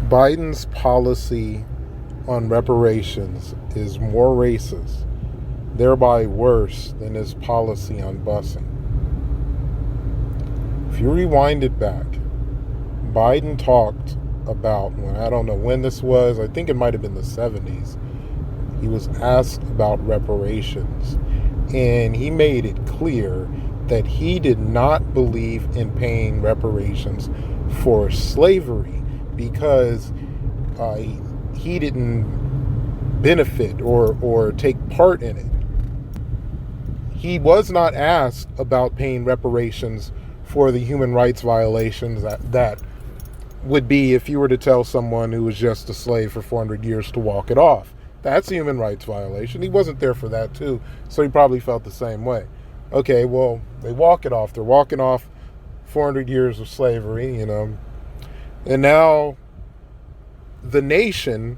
Biden's policy on reparations is more racist, thereby worse than his policy on busing. If you rewind it back, Biden talked about, I don't know when this was, I think it might have been the 70s. He was asked about reparations, and he made it clear that he did not believe in paying reparations for slavery because he didn't benefit or take part in it. He was not asked about paying reparations for the human rights violations that would be if you were to tell someone who was just a slave for 400 years to walk it off. That's a human rights violation. He wasn't there for that too, so he probably felt the same way. Okay, well, they walk it off. They're walking off 400 years of slavery, and now the nation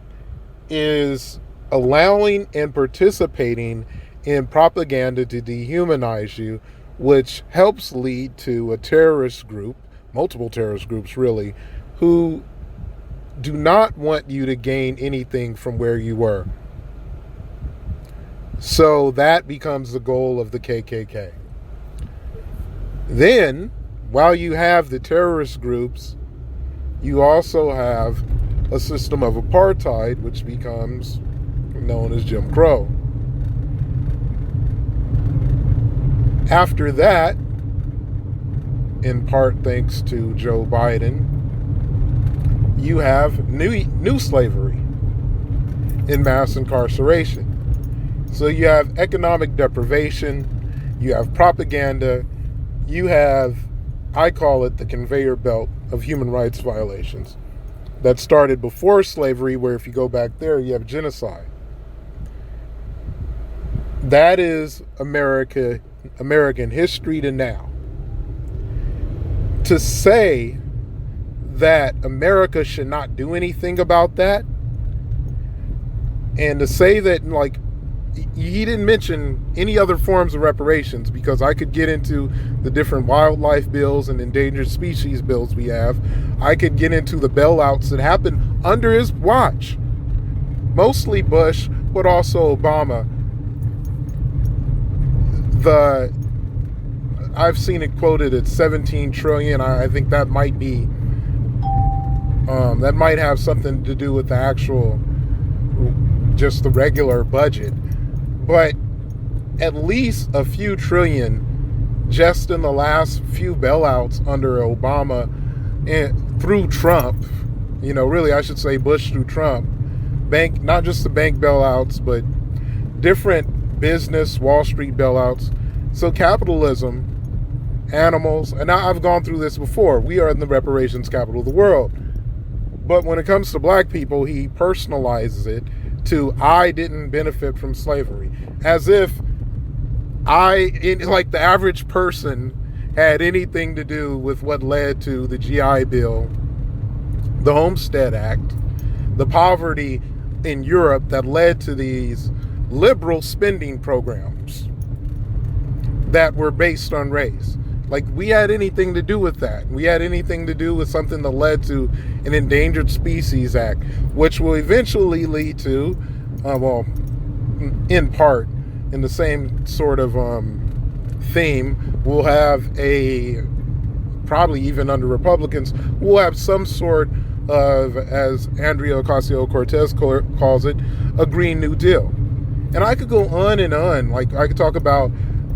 is allowing and participating in propaganda to dehumanize you, which helps lead to a terrorist group, multiple terrorist groups really, who do not want you to gain anything from where you were. So that becomes the goal of the KKK. Then, while you have the terrorist groups, you also have a system of apartheid, which becomes known as Jim Crow. After that, in part thanks to Joe Biden, you have new slavery in mass incarceration. So you have economic deprivation, you have propaganda, you have, I call it the conveyor belt of human rights violations that started before slavery, where if you go back there, you have genocide. That is American history to now. To say that America should not do anything about that, and to say that, he didn't mention any other forms of reparations, because I could get into the different wildlife bills and endangered species bills we have. I could get into the bailouts that happened under his watch. Mostly Bush, but also Obama. I've seen it quoted at 17 trillion. I think that might be, that might have something to do with the actual, just the regular budget. But at least a few trillion just in the last few bailouts under Obama and through Trump, really I should say Bush through Trump, not just the bank bailouts, but different business, Wall Street bailouts. So capitalism, animals, and I've gone through this before, we are in the reparations capital of the world. But when it comes to black people, he personalizes it to, I didn't benefit from slavery, as if the average person had anything to do with what led to the GI Bill, the Homestead Act, the poverty in Europe that led to these liberal spending programs that were based on race. We had anything to do with that. We had anything to do with something that led to an Endangered Species Act, which will eventually lead to, in part, in the same sort of theme, we'll have probably even under Republicans, we'll have some sort of, as Andrea Ocasio-Cortez calls it, a Green New Deal. And I could go on and on. I could talk about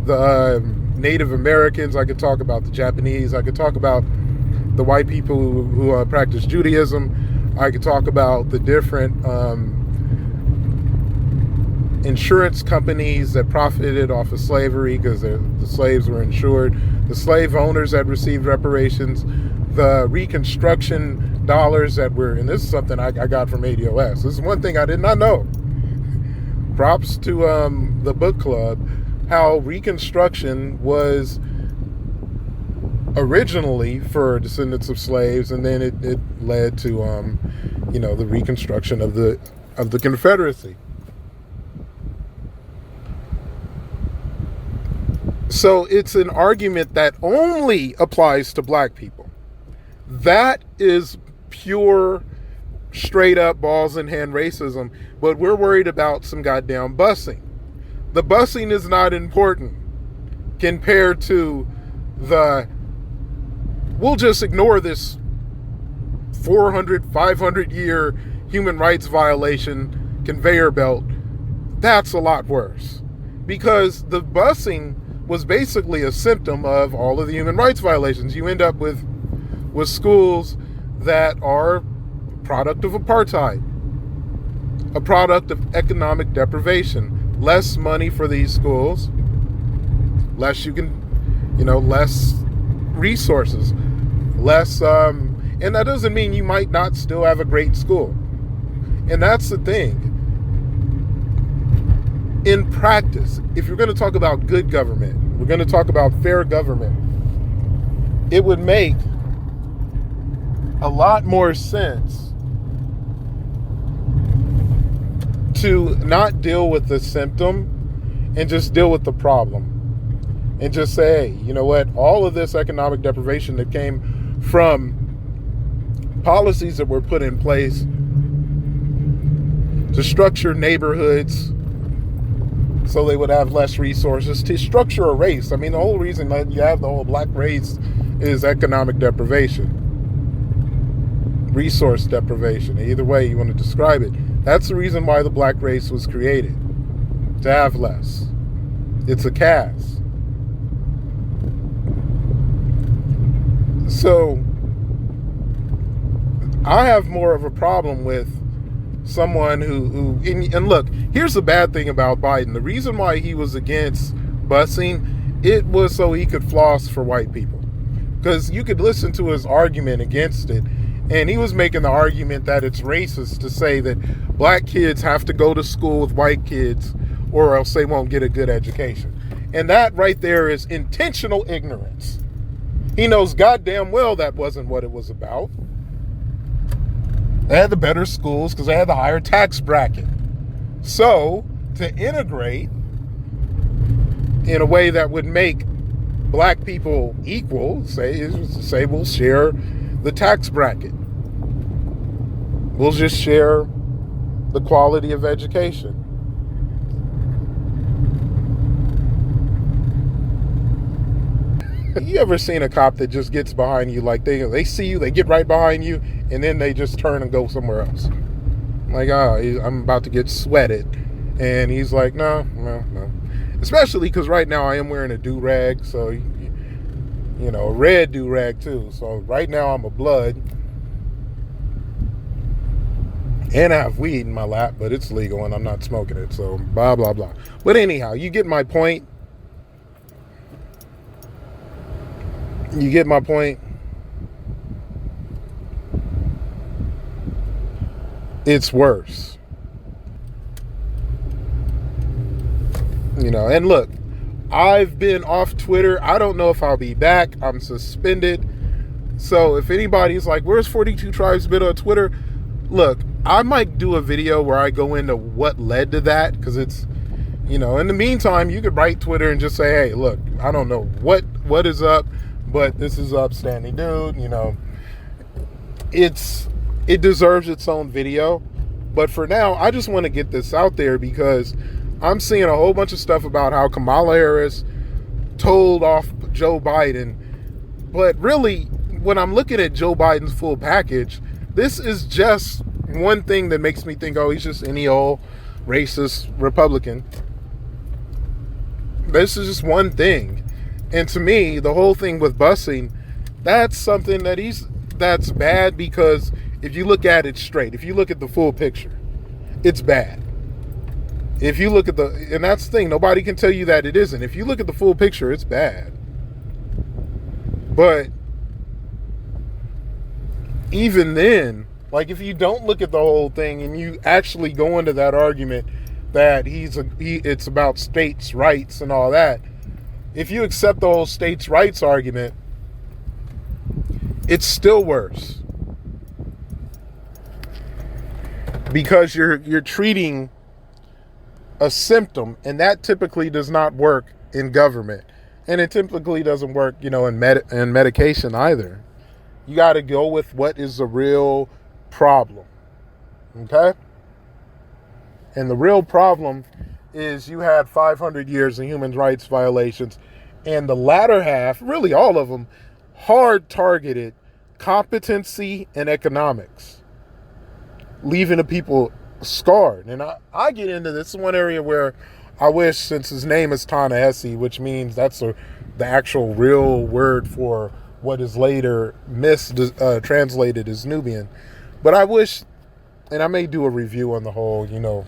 the Native Americans, I could talk about the Japanese, I could talk about the white people who practice Judaism, I could talk about the different insurance companies that profited off of slavery because the slaves were insured, the slave owners that received reparations, the Reconstruction dollars that were, and this is something I got from ADOS. This is one thing I did not know. Props to the book club, how Reconstruction was originally for descendants of slaves, and then it led to the Reconstruction of the Confederacy. So it's an argument that only applies to black people. That is pure straight up balls in hand racism, but we're worried about some goddamn busing. The busing is not important compared to we'll just ignore this 400, 500 year human rights violation conveyor belt. That's a lot worse, because the busing was basically a symptom of all of the human rights violations. You end up with schools that are a product of apartheid, a product of economic deprivation. Less money for these schools, less less resources, less, and that doesn't mean you might not still have a great school. And that's the thing. In practice, if you're going to talk about good government, we're going to talk about fair government, it would make a lot more sense to not deal with the symptom and just deal with the problem. And just say, hey, you know what? All of this economic deprivation that came from policies that were put in place to structure neighborhoods so they would have less resources, to structure a race. I mean, the whole reason that you have the whole black race is economic deprivation, resource deprivation. Either way you want to describe it. That's the reason why the black race was created, to have less. It's a caste. So I have more of a problem with someone who and look, here's the bad thing about Biden. The reason why he was against busing, it was so he could floss for white people. Because you could listen to his argument against it, and he was making the argument that it's racist to say that black kids have to go to school with white kids or else they won't get a good education. And that right there is intentional ignorance. He knows goddamn well that wasn't what it was about. They had the better schools because they had the higher tax bracket. So, to integrate in a way that would make black people equal, say we'll share the tax bracket. We'll just share the quality of education. You ever seen a cop that just gets behind you, like they see you, they get right behind you, and then they just turn and go somewhere else? Like, I'm about to get sweated. And he's like, no. Especially because right now I am wearing a do-rag, so, a red do-rag too. So right now I'm a blood. And I have weed in my lap, but it's legal and I'm not smoking it, so blah, blah, blah. But anyhow, you get my point. You get my point? It's worse. And look, I've been off Twitter. I don't know if I'll be back. I'm suspended. So if anybody's like, where's 42 Tribes been on Twitter? Look, I might do a video where I go into what led to that, because it's, in the meantime, you could write Twitter and just say, hey, look, I don't know what is up, but this is upstanding dude. It deserves its own video. But for now, I just want to get this out there because I'm seeing a whole bunch of stuff about how Kamala Harris told off Joe Biden. But really, when I'm looking at Joe Biden's full package, this is just one thing that makes me think, oh, he's just any old racist Republican. This is just one thing. And to me, the whole thing with busing, that's something that's bad, because if you look at it straight, if you look at the full picture, it's bad. If you look at and that's the thing, nobody can tell you that it isn't. If you look at the full picture, it's bad. But even then, like, if you don't look at the whole thing and you actually go into that argument that it's about states' rights and all that, if you accept the whole states' rights argument, it's still worse. Because you're treating a symptom, and that typically does not work in government. And it typically doesn't work, in medication either. You got to go with what is the real problem. Okay? And the real problem is you had 500 years of human rights violations, and the latter half, really all of them, hard targeted competency and economics, leaving the people scarred. And I get into this one area where I wish, since his name is Ta-Nehisi, which means that's the actual real word for what is later translated as Nubian. But I wish, and I may do a review on the whole, the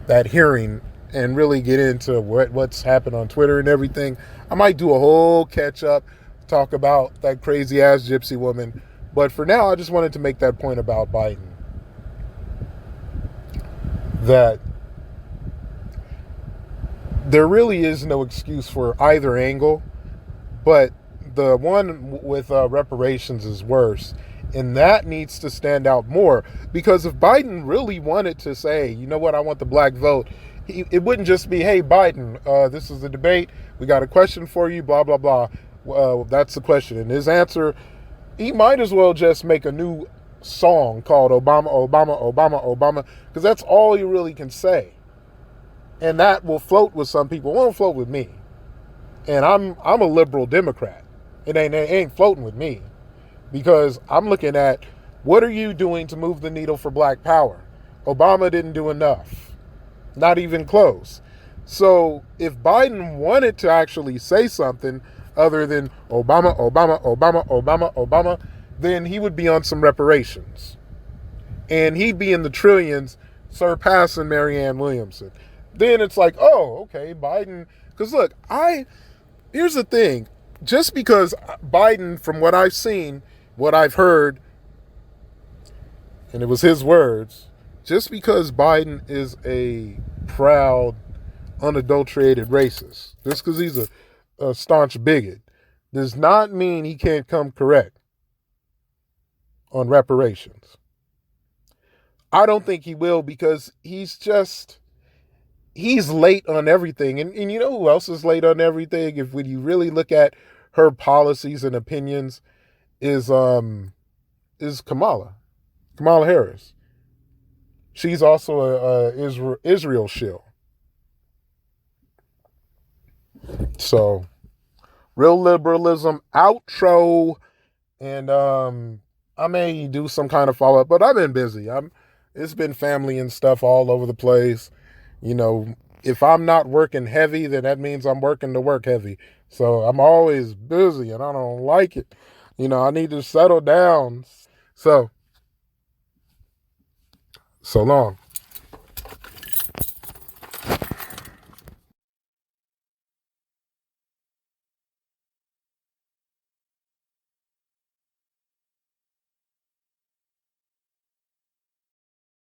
that hearing and really get into what's happened on Twitter and everything. I might do a whole catch up, talk about that crazy ass gypsy woman. But for now, I just wanted to make that point about Biden. That there really is no excuse for either angle, but the one with reparations is worse. And that needs to stand out more, because if Biden really wanted to say, you know what, I want the black vote, it wouldn't just be, hey, Biden, this is the debate. We got a question for you, blah, blah, blah. That's the question. And his answer, he might as well just make a new song called Obama, Obama, Obama, Obama, because that's all he really can say. And that will float with some people. It won't float with me. And I'm a liberal Democrat. It ain't floating with me, because I'm looking at, what are you doing to move the needle for black power? Obama didn't do enough. Not even close. So if Biden wanted to actually say something other than Obama, Obama, Obama, Obama, Obama, then he would be on some reparations. And he'd be in the trillions, surpassing Marianne Williamson. Then it's like, oh, okay, Biden. Because look, here's the thing. Just because Biden, from what I've seen, what I've heard, and it was his words, just because Biden is a proud, unadulterated racist, just because he's a staunch bigot, does not mean he can't come correct on reparations. I don't think he will, because he's late on everything. And you know who else is late on everything? If when you really look at her policies and opinions, is Kamala Harris. She's also a Israel shill. So, real liberalism outro, and I may do some kind of follow up, but I've been busy. It's been family and stuff all over the place. If I'm not working heavy, then that means I'm working to work heavy. So I'm always busy, and I don't like it. I need to settle down. So long.